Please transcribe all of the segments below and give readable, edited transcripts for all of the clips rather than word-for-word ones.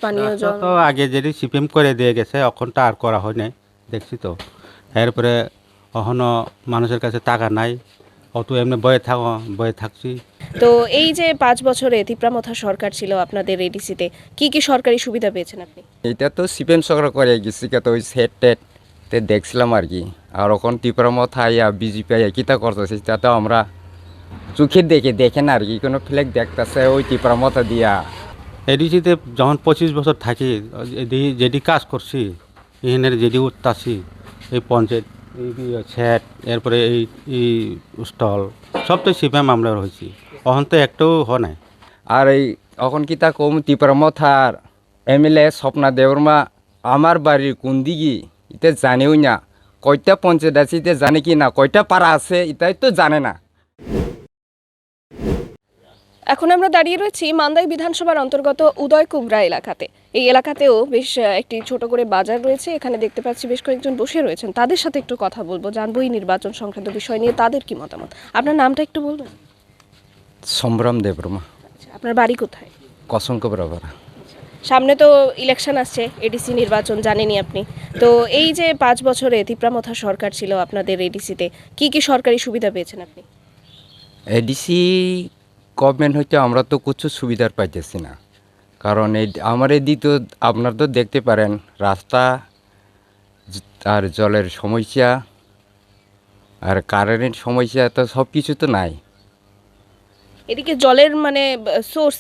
পানীয় রাস্তা জল তো আগে যেটি সিপিএম করে দিয়ে গেছে এখনটা আর করা হয় নাই দেখছি তো এরপরে এখনও মানুষের কাছে টাকা নাই অত এমনি বয়ে থাকছি। তো এই যে 5 বছরে তিপ্রামথা সরকার ছিল আপনাদের এডিসিতে, কি কি সরকারি সুবিধা পেয়েছেন আপনি? এটা তো সিপিএম সরকার করে গেছি কত ওই সেট টেট তে দেখছিলাম আর কি। আর এখন ত্রিপুরা আইয়া বিজেপি আইয়া কিতা করতেছে তা তো আমরা চোখে দেখেন আর কি, কোনো ফ্ল্যাগ দেখতেছে ওই ত্রিপুরা দিয়া। এডিসিতে যখন 25 বছর থাকি যেটি কাজ করছি এখানের যেটি উঠতাছি এই পঞ্চায়েত এই সেট এরপরে এই স্টল সব তো সিপিএম আমরা হয়েছি এখন তো একটাও হয় নাই। আর এই এখন কিতা কম ত্রিপুরা এমএলএ স্বপ্না দেবর্মা আমার বাড়ির কোন দিকে এটা জানেও না, কয়টা পঞ্চায়েত আছে এটা জানে কি না, কয়টা পাড়া আছে এটাই তো জানে না। এখন আমরা দাঁড়িয়ে রয়েছি মান্দাই বিধানসভার অন্তর্গত উদয় কুমরা এলাকাতে। এই এলাকাতেও বেশ একটি ছোট করে বাজার রয়েছে। এখানে দেখতে পাচ্ছি বেশ কয়েকজন বসে রয়েছেন, তাদের সাথে একটু কথা বলবো, জানবো এই নির্বাচন সংক্রান্ত বিষয় নিয়ে তাদের কি মতামত। আপনার নামটা একটু বলবেন? সম্ভ্রম দেবর্মা। আপনার বাড়ি কোথায়? কসঙ্ক বরাবর। সামনে তো ইলেকশন আসছে, এডিসি নির্বাচন জানেনই আপনি। তো এই যে 5 বছরে তিপ্রামথা সরকার ছিল আপনাদের এডিসিতে, কি কি সরকারি সুবিধা পেয়েছেন আপনি? এডিসি গভর্নমেন্ট হইতে আমরা তো কিছু সুবিধার পাইতেছি না, কারণ এই আমার এদিকে তো আপনার তো দেখতে পারেন রাস্তা আর জলের সমস্যা আর কারেন্টের সমস্যা তো সব কিছু তো নাই। এদিকে জলের মানে সোর্স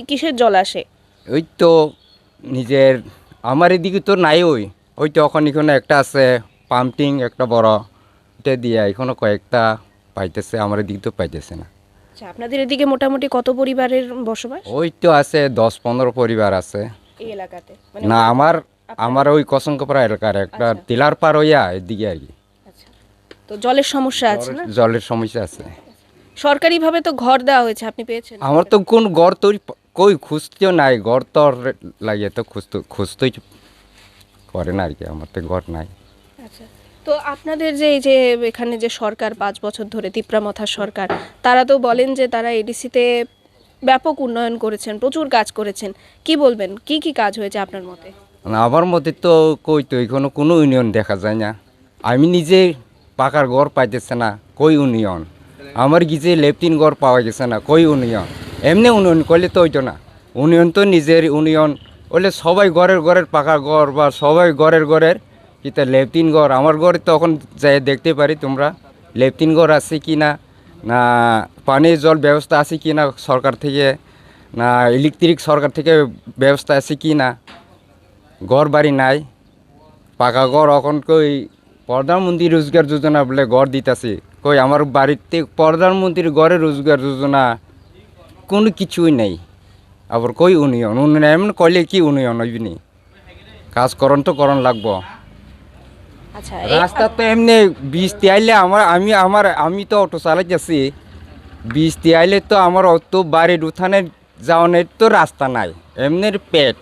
কিসের জল আসে? ওই তো নিজের আমার এদিকে তো নাই, ওই তো এখন এখানে একটা আছে পাম্পিং একটা বড়, এটা দিয়ে এখনো কয়েকটা পাইতেছে, আমার এদিকে তো পাইতেছে না। আচ্ছা, আপনাদের এদিকে মোটামুটি কত পরিবারের বসবাস ওই তো আছে 10-15 পরিবার আছে। এই এলাকাতে? মানে না আমার ওই কসঙ্কপাড়া এলাকার একটা আচ্ছা। টিলার পার হইয়া এদিকে আর কি। আচ্ছা, তো জলের সমস্যা আছে না? জলের সমস্যা আছে। সরকারিভাবে তো ঘর দেওয়া হয়েছে, আপনি পেয়েছেন? আমার তো কোন ঘর তৈরি কই খুঁজতেও নাই, ঘর তো লাগে তো খুঁজতেই করে না আর কি, আমার তো ঘর নাই। আচ্ছা, তো আপনাদের যে এই যে এখানে যে সরকার 5 বছর ধরে তিপ্রামথা সরকার, তারা তো বলেন যে তারা এডিসিতে ব্যাপক উন্নয়ন করেছেন, প্রচুর কাজ করেছেন। কি বলবেন, কি কি কাজ হয়েছে আপনার মতে? না, আমার মতে তো কই তো এখনো কোনো ইউনিয়ন দেখা যায় না। আমি নিজে পাকার ঘর পাইতেছে না, কই ইউনিয়ন। আমার গিয়ে লেফটিন ঘর পাওয়া গেছে না, কই ইউনিয়ন। এমনি উন্নয়ন করলে তো হইতো না, ইউনিয়ন তো নিজের ইউনিয়ন হলে সবাই ঘরের পাকা ঘর বা সবাই ঘরের কিন্তু লেফটিন ঘর আমার ঘরে তখন যাই দেখতে পারি তোমরা লেফটিন ঘর আছে কি না, না পানীয় জল ব্যবস্থা আছে কি না সরকার থেকে, না ইলেকট্রিক সরকার থেকে ব্যবস্থা আছে কি না। ঘর বাড়ি নাই, পাকা ঘর এখন কই প্রধানমন্ত্রী রোজগার যোজনা বলে ঘর দিতেছে, কই আমার বাড়িতে প্রধানমন্ত্রীর ঘরে রোজগার যোজনা কোনো কিছুই নেই। আবার কই উন্নয়ন এমন করলে কি উন্নয়ন হইবি, কাজ করণ লাগবো। আচ্ছা, রাস্তা তো এমনি বৃষ্টি আইলে আমি তো অটো চালাইতেছি, বৃষ্টি আইলে তো আমার অত বাড়ির উঠানের যাওয়ানের তো রাস্তা নাই, এমনি পেট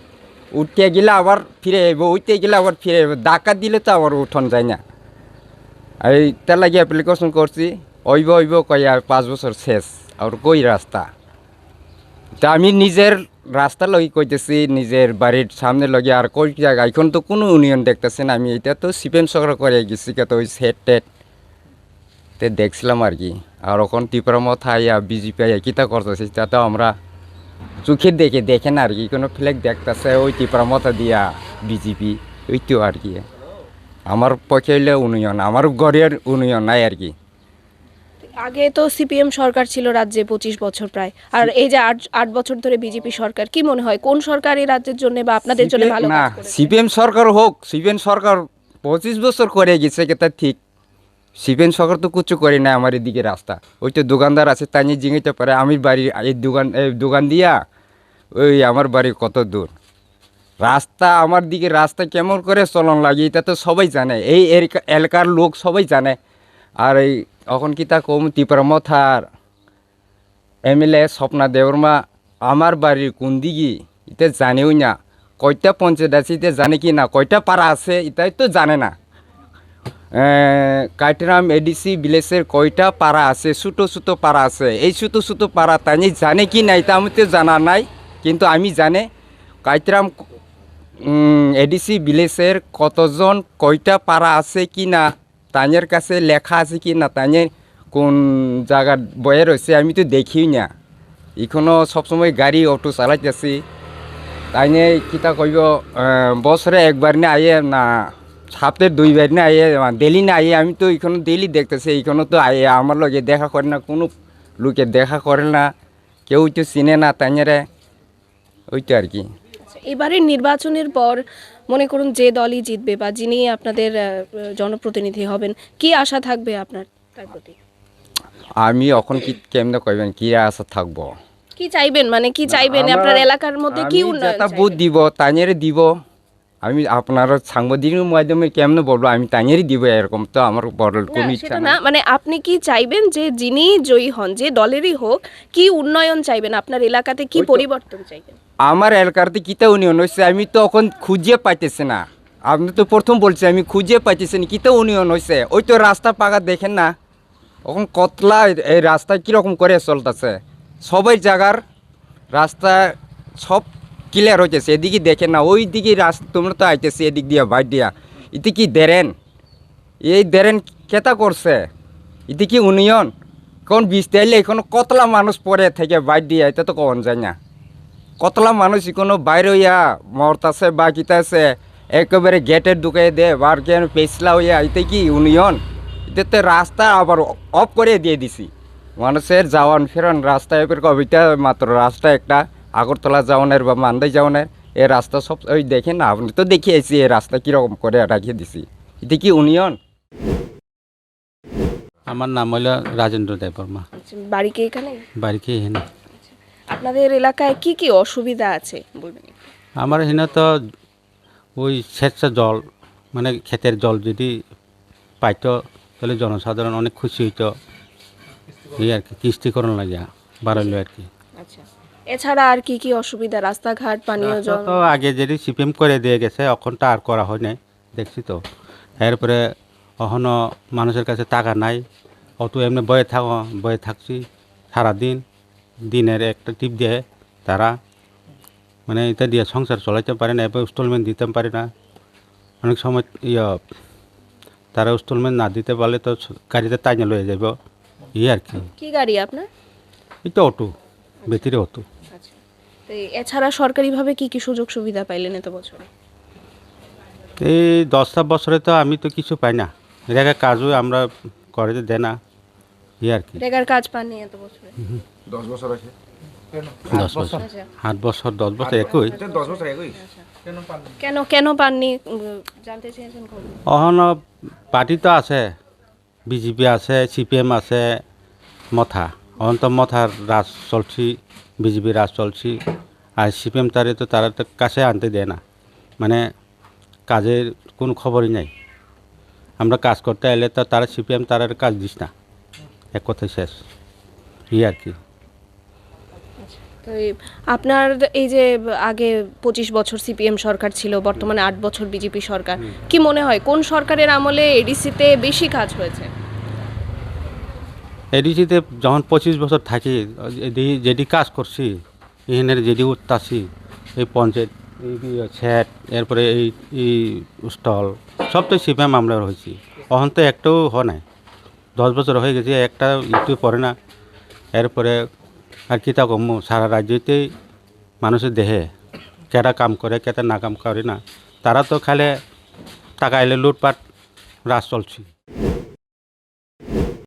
উঠতে গেলে আবার ফিরে আইব, উঠতে গেলে আবার ফিরে আইব, ডাকা দিলে তো আবার উঠন যায় না। এই তার লাগে অ্যাপ্লিকেশন করছি, অইব কইয়া 5 বছর শেষ, আর কই রাস্তা। তা আমি নিজের রাস্তা লগে কইতেছি, নিজের বাড়ির সামনে লগে আর কই জায়গা এখন তো কোনো ইউনিয়ন দেখতেছি না। আমি এটা তো সিপিএম সরকার করে গেছি কত ওই সেট টেট তে দেখছিলাম আর কি। আর এখন ত্রিপুরা আইয়া বিজেপি আইয়া কিতা করতেছে তা তো আমরা চোখে দেখেন আর কি, কোনো ফ্ল্যাগ দেখতেছে ওই ত্রিপুরা দিয়া বিজেপি, ওই তো আর কি। আমার পক্ষে হইলে উন্নয়ন, আমার ঘরের উন্নয়ন নাই আর কি। আগে তো সিপিএম সরকার ছিল রাজ্যে 25 বছর প্রায়, আর এই যে 8 বছর ধরে বিজেপি সরকার, কি মনে হয় কোন সরকার এই রাজ্যের জন্য বা আপনাদের জন্য ভালো না, কাজ করেছে? সিপিএম সরকার হোক, সিপিএম সরকার 25 বছর করে গেছে তা ঠিক, সিপিএম সরকার তো কিছু করে না আমার এদিকে রাস্তা। ওই তো দোকানদার আছে তাই নিয়ে জিঙাইতে পারে, আমি বাড়ি এই দোকান দিয়া ওই আমার বাড়ি কত দূর, রাস্তা আমার দিকে রাস্তা কেমন করে চলন লাগে এটা তো সবাই জানে, এই এলাকার লোক সবাই জানে। আর এই এখন কি তা কম ত্রিপুরা এমএলএ স্বপ্না দেবর্মা আমার বাড়ির কোন দিকে এটা জানেও না, কয়টা পঞ্চায়েত আছে এটা জানে কি না, কয়টা পাড়া আছে এটাই তো জানে না। কাটিরাম এডিসি ভিলেজের কয়টা পাড়া আছে, ছোটো পাড়া আছে, এই ছোটো পাড়া তাই জানে কি না এটা আমি তো জানা নাই, কিন্তু আমি জানে কাইতরাম এডিসি ভিলেজের কতজন কয়টা পাড়া আছে কি না তাদের কাছে লেখা আছে কি না তাদের কোন জায়গার বয়ে রয়েছে আমি তো দেখিই না এখনও সবসময় গাড়ি অটো চালাইতেছি তাইনে কিতা কইব বছরে একবার না আইয়ে না সপ্তাহে 2 বার না আইয়ে ডেলি না আইয়ে আমি তো এখানে ডেলি দেখতেছি এইখানে তো আইয়ে আমার লগে দেখা করে না কোনো লোকে দেখা করে না কেউ তো চিনে না তাইনেরে ওই তো আর কি। এবারের নির্বাচনের পর মনে করুন যে দলই জিতবে বা যিনি আপনাদের জনপ্রতিনিধি হবেন, কি আশা থাকবে আপনার তার প্রতি? আমি এখন কি কেমনে কইবেন কি আশা থাকবো কি চাইবেন, মানে কি চাইবেন আপনার এলাকার মধ্যে কি উন্নয়ন যেটা বুথ চাইবেন? দিব তাইনেরে দিব আমি আপনার সাংবাদিকের মাধ্যমে কেমনে বলবো আমি তাইনেরই দিব এরকম তো আমার বড় না, কোনো ইচ্ছা সেটা না না, মানে আপনি কি চাইবেন যে যিনি জয়ী হন, যে দলেরই হোক, কি উন্নয়ন চাইবেন আপনার এলাকাতে, কি ওই তো। পরিবর্তন চাইবেন? আমার এলাকাতে কিতা উন্নয়ন হয়েছে আমি তো এখন খুঁজে পাইতেছি না আপনি তো প্রথম বলছি আমি খুঁজে পাইতেছি না কিতা উন্নয়ন হয়েছে ওই তো রাস্তা পাকা দেখেন না এখন কতলা এই রাস্তা কীরকম করে চলতেছে সবাই জায়গার রাস্তা সব ক্লিয়ার হইতেছে এদিকে দেখেন না ওই দিকে রাস্তা তোমরা তো আইতেছি এদিক দিয়া বাইর দিয়া এতে কি দেরেন এই দেরেন কেতা করছে এতে কি উন্নয়ন কোন বীজ তাইলে এখনো কতলা মানুষ পরে থেকে বাইর দিয়ে এটা তো কন যায় না কতলা মানুষ কোনো বাইরে হইয়া মরতাছে বা কিতাছে একেবারে গেটের ঢুকে দে বার কেন পেছলা হইয়া এতে কি ইউনিয়ন এতে রাস্তা আবার অফ করে দিয়ে দিছি মানুষের যাওয়ান ফেরান রাস্তা এবার কবিতা মাত্র রাস্তা একটা আগরতলা যাওয়ানের বা মান্দাই যাওয়ানের এই রাস্তা সব ওই দেখেন না আপনি তো দেখিয়েছি এই রাস্তা কীরকম করে রাখিয়ে দিছি এতে কি ইউনিয়ন। আমার নাম হলো রাজেন্দ্র দেববর্মা, আচ্ছা, বাড়ি কি এখানে? বাড়ি কি এখানে। আপনাদের এলাকায় কি কি অসুবিধা আছে বলবেন একটু? আমার এখানে তো ওই স্বেচ্ছা জল মানে ক্ষেতের জল যদি পাইতো তাহলে জনসাধারণ অনেক খুশি হইতো, এই আর কি কিস্তিকরণ লাগে বাড়াইলো আর কি। আচ্ছা, এছাড়া আর কি কি অসুবিধা? রাস্তাঘাট, পানীয় রাস্তা জল? তো আগে যেটি সিপিএম করে দিয়ে গেছে এখনটা আর করা হয় নাই দেখছি তো। এরপরে এখনও মানুষের কাছে টাকা নাই, অত এমনি বয়ে থাকছি সারাদিন, দিনের একটা টিপ দিয়ে তারা মানে এটা দিয়ে সংসার চলাইতে পারে না, এবার ইনস্টলমেন্ট দিতে পারে না। অনেক সময় তারা ইনস্টলমেন্ট না দিতে পারলে তো গাড়িতে টাইনে লয়ে যাব আর কি। কি গাড়ি আপনার? এটা অটো, বেতিরে অটো। আচ্ছা, তো এছাড়া সরকারিভাবে কি কি সুযোগ সুবিধা পাইলেন এত বছরে? এই 10টা বছরে তো আমি তো কিছু পাই না, রেখা কাজও আমরা করে দেয় না আর কি। রেগার কাজ পাননি এত বছরে? 10 বছর আছে 10 বছর, আচ্ছা, 8 বছর, 10 বছর একই। 10 বছর একই কেন কেন পাননি জানতে চেয়েছেন? অহন পার্টি তো আছে, বিজেপি আছে, সিপিএম আছে, মথা অহন তো মথার রাজ চলছি, বিজেপি রাজ চলছি। আর সিপিএম তারে তো তারা তো কাছে আনতে দেয় না, মানে কাজের কোনো খবরই নাই। আমরা কাজ করতে এলে তো তারা সিপিএম তারা কাজ দিস না, এক কথায় শেষ আর কি। তো আপনার এই যে আগে 25 বছর সিপিএম সরকার ছিল, বর্তমানে 8 বছর বিজেপি সরকার, কি মনে হয় কোন সরকারের আমলে এডিসিতে বেশি কাজ হয়েছে? এডিসিতে যখন 25 বছর থাকি যেটি কাজ করছি এখানের যেটি উঠতাছি এই পঞ্চায়েত এই সেট এরপরে এই স্টল সব তো সিপিএম আমরা হয়েছি। অহন তো একটাও হয় নাই, 10 বছর হয়ে গেছে, একটা ইটু পড়ে না। এরপরে আর কিতা কম সারা রাজ্যতেই মানুষের দেহে কেটা কাম করে কেটা না কাম করে না, তারা তো খালে টাকা এলে লুটপাট রাজ চলছে।